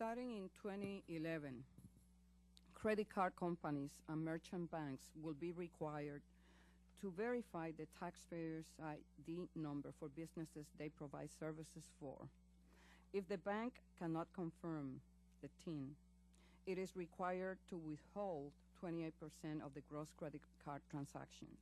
Starting in 2011, credit card companies and merchant banks will be required to verify the taxpayer's ID number for businesses they provide services for. If the bank cannot confirm the TIN, it is required to withhold 28% of the gross credit card transactions.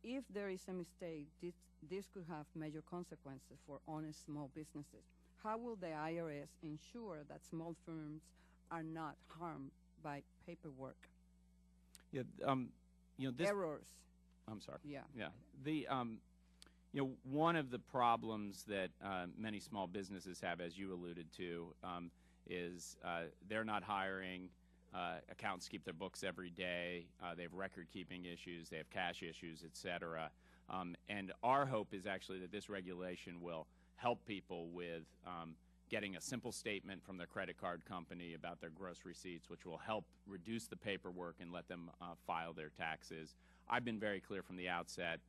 If there is a mistake, this could have major consequences for honest small businesses. How will the IRS ensure that small firms are not harmed by paperwork? Yeah, this Errors. I'm sorry. Yeah. Yeah. One of the problems that many small businesses have, as you alluded to, is they're not hiring. Accountants keep their books every day. They have record-keeping issues. They have cash issues, et cetera. And our hope is actually that this regulation will help people with getting a simple statement from their credit card company about their gross receipts, which will help reduce the paperwork and let them file their taxes. I've been very clear from the outset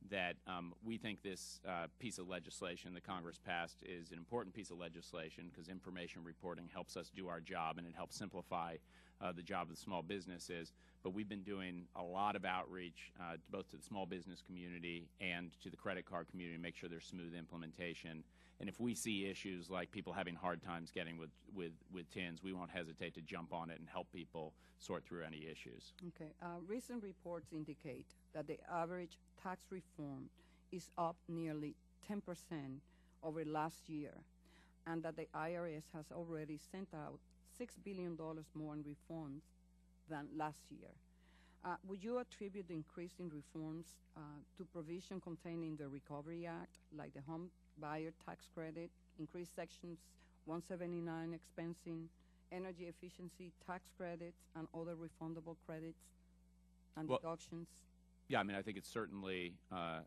that we think this piece of legislation that Congress passed is an important piece of legislation because information reporting helps us do our job and it helps simplify the job of small businesses. But we've been doing a lot of outreach both to the small business community and to the credit card community to make sure there's smooth implementation. And if we see issues like people having hard times getting with TINs, we won't hesitate to jump on it and help people sort through any issues. Okay. Recent reports indicate that the average tax reform is up nearly 10% over last year, and that the IRS has already sent out $6 billion more in refunds than last year. Would you attribute the increase in reforms to provision contained in the Recovery Act, like the home buyer tax credit, increased sections 179 expensing, energy efficiency tax credits, and other refundable credits and deductions? Yeah, I mean, I think it's certainly a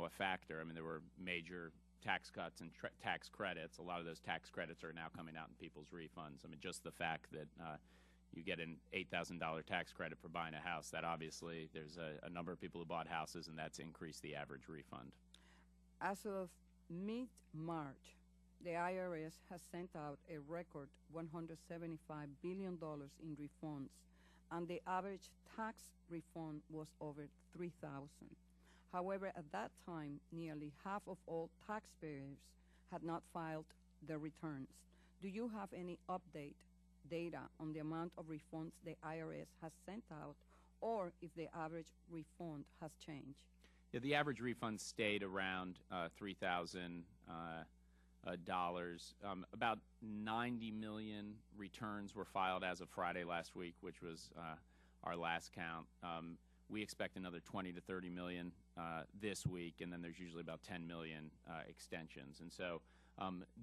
factor. I mean, there were major tax cuts and tax credits. A lot of those tax credits are now coming out in people's refunds. I mean, just the fact that you get an $8,000 tax credit for buying a house, that obviously there's a number of people who bought houses, and that's increased the average refund. As of mid-March, the IRS has sent out a record $175 billion in refunds, and the average tax refund was over $3,000. However, at that time, nearly half of all taxpayers had not filed their returns. Do you have any update data on the amount of refunds the IRS has sent out, or if the average refund has changed? Yeah, the average refund stayed around $3,000. About 90 million returns were filed as of Friday last week, which was our last count. We expect another 20 to 30 million this week, and then there's usually about 10 million extensions. And so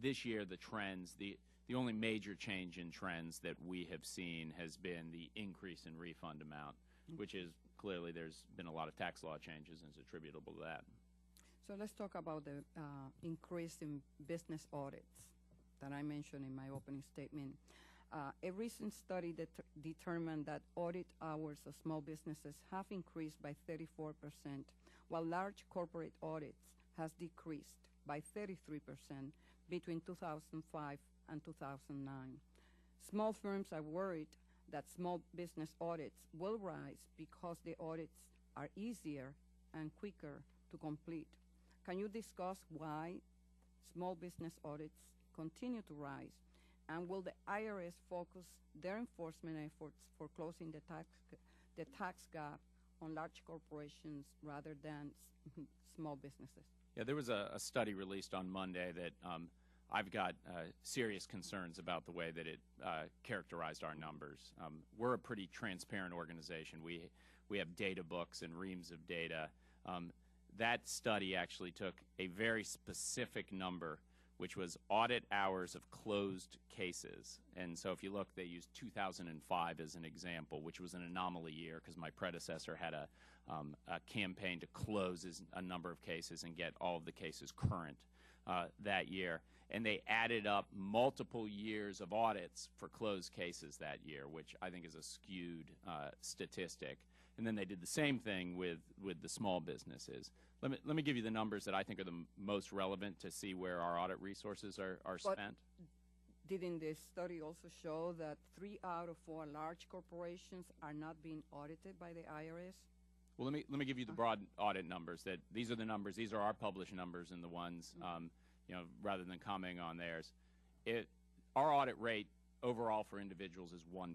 this year, the trends, the only major change in trends that we have seen has been the increase in refund amount, which is clearly there's been a lot of tax law changes and is attributable to that. So let's talk about the increase in business audits that I mentioned in my opening statement. A recent study determined that audit hours of small businesses have increased by 34%, while large corporate audits has decreased by 33% between 2005 and 2009. Small firms are worried that small business audits will rise because the audits are easier and quicker to complete. Can you discuss why small business audits continue to rise? And will the IRS focus their enforcement efforts for closing the tax gap on large corporations rather than small businesses? Yeah, there was a study released on Monday that I've got serious concerns about the way that it characterized our numbers. We're a pretty transparent organization. We have data books and reams of data. That study actually took a very specific number, which was audit hours of closed cases. And so if you look, they used 2005 as an example, which was an anomaly year because my predecessor had a campaign to close a number of cases and get all of the cases current that year. And they added up multiple years of audits for closed cases that year, which I think is a skewed statistic. And then they did the same thing with the small businesses. Let me give you the numbers that I think are the most relevant to see where our audit resources are spent. Didn't the study also show that 3 out of 4 large corporations are not being audited by the IRS? Well, let me give you the broad audit numbers. That these are the numbers. These are our published numbers, and the ones, rather than commenting on theirs. Our audit rate overall for individuals is 1%.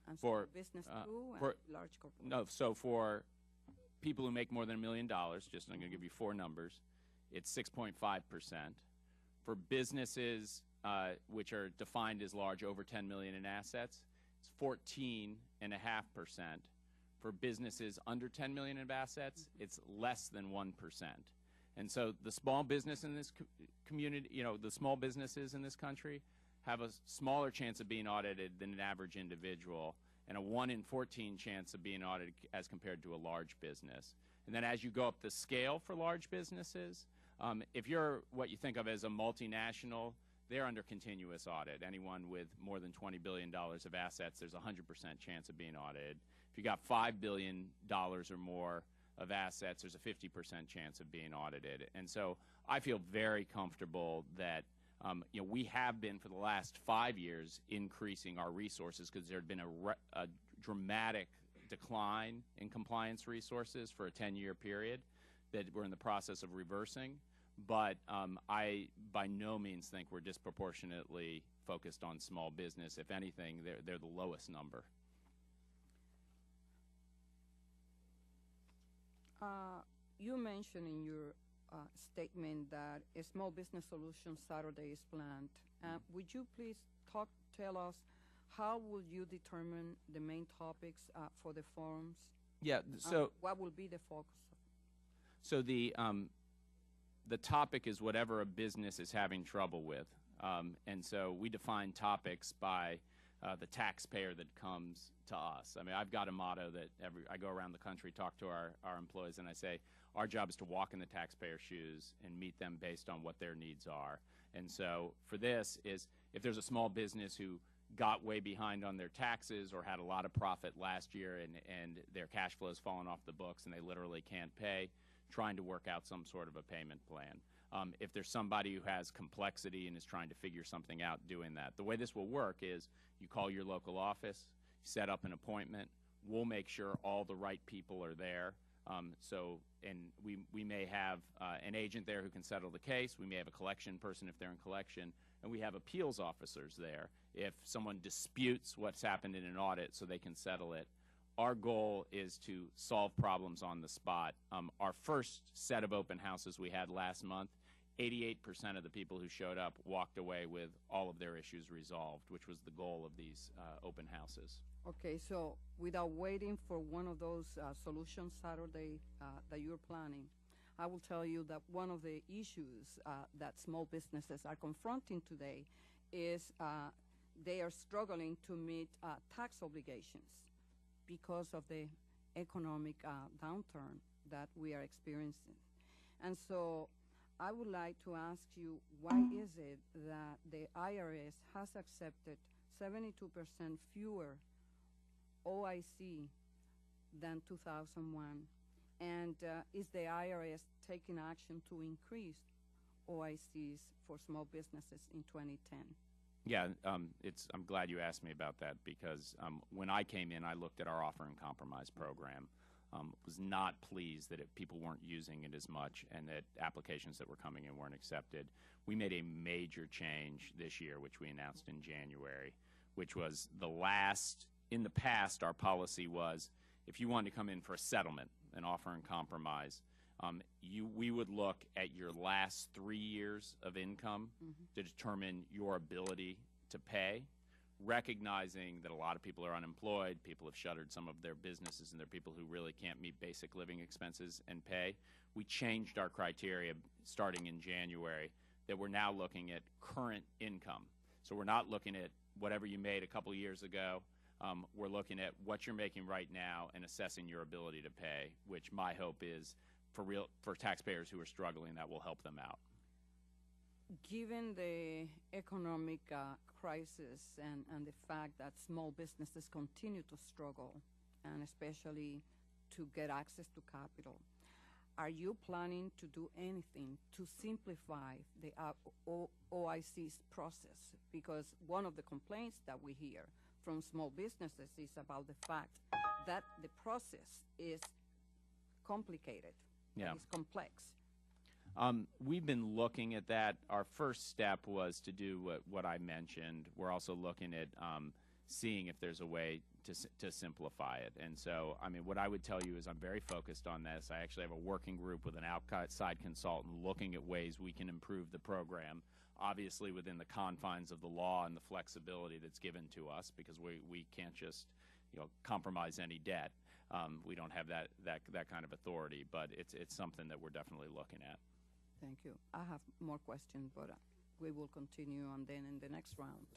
And for business too, and large corporations? No, so for people who make more than $1 million, just I'm going to give you 4 numbers, it's 6.5%. For businesses which are defined as large, over 10 million in assets, it's 14.5%. For businesses under 10 million in assets, it's less than 1%. And so the small business in this community, the small businesses in this country have a smaller chance of being audited than an average individual, and a 1 in 14 chance of being audited as compared to a large business. And then as you go up the scale for large businesses, if you're what you think of as a multinational, they're under continuous audit. Anyone with more than $20 billion of assets, there's a 100% chance of being audited. If you got $5 billion or more of assets, there's a 50% chance of being audited. And so I feel very comfortable that we have been, for the last 5 years, increasing our resources because there had been a dramatic decline in compliance resources for a 10-year period that we're in the process of reversing. But I, by no means, think we're disproportionately focused on small business. If anything, they're the lowest number. You mentioned in your statement that a Small Business Solutions Saturday is planned. Would you please tell us how will you determine the main topics for the forums? Yeah. So what will be the focus? So the topic is whatever a business is having trouble with, and so we define topics by the taxpayer that comes to us. I mean, I've got a motto that I go around the country, talk to our employees, and I say, our job is to walk in the taxpayer's shoes and meet them based on what their needs are. And so for this is, if there's a small business who got way behind on their taxes or had a lot of profit last year and their cash flow has fallen off the books and they literally can't pay, trying to work out some sort of a payment plan. If there's somebody who has complexity and is trying to figure something out, doing that. The way this will work is you call your local office, set up an appointment. We'll make sure all the right people are there. And we may have an agent there who can settle the case. We may have a collection person if they're in collection. And we have appeals officers there if someone disputes what's happened in an audit so they can settle it. Our goal is to solve problems on the spot. Our first set of open houses we had last month, 88% of the people who showed up walked away with all of their issues resolved, which was the goal of these open houses. Okay, so without waiting for one of those Solutions Saturday that you're planning, I will tell you that one of the issues that small businesses are confronting today is they are struggling to meet tax obligations because of the economic downturn that we are experiencing. And so I would like to ask you, why is it that the IRS has accepted 72% fewer OIC than 2001? And is the IRS taking action to increase OICs for small businesses in 2010? Yeah, I'm glad you asked me about that because when I came in, I looked at our offer and compromise program. Was not pleased that people weren't using it as much and that applications that were coming in weren't accepted. We made a major change this year, which we announced in January, which was in the past, our policy was if you wanted to come in for a settlement, an offer and compromise, we would look at your last 3 years of income to determine your ability to pay, recognizing that a lot of people are unemployed, people have shuttered some of their businesses, and there are people who really can't meet basic living expenses and pay. We changed our criteria starting in January that we're now looking at current income. So we're not looking at whatever you made a couple years ago. We're looking at what you're making right now and assessing your ability to pay, which my hope is for taxpayers who are struggling, that will help them out. Given the economic crisis and the fact that small businesses continue to struggle, and especially to get access to capital, are you planning to do anything to simplify the OIC's process? Because one of the complaints that we hear from small businesses is about the fact that the process is complicated, Yeah. it's complex. We've been looking at that. Our first step was to do what I mentioned. We're also looking at seeing if there's a way to simplify it. And so, I mean, what I would tell you is I'm very focused on this. I actually have a working group with an outside consultant looking at ways we can improve the program, obviously within the confines of the law and the flexibility that's given to us, because we can't just, compromise any debt. We don't have that kind of authority, but it's something that we're definitely looking at. Thank you. I have more questions, but we will continue on then in the next round.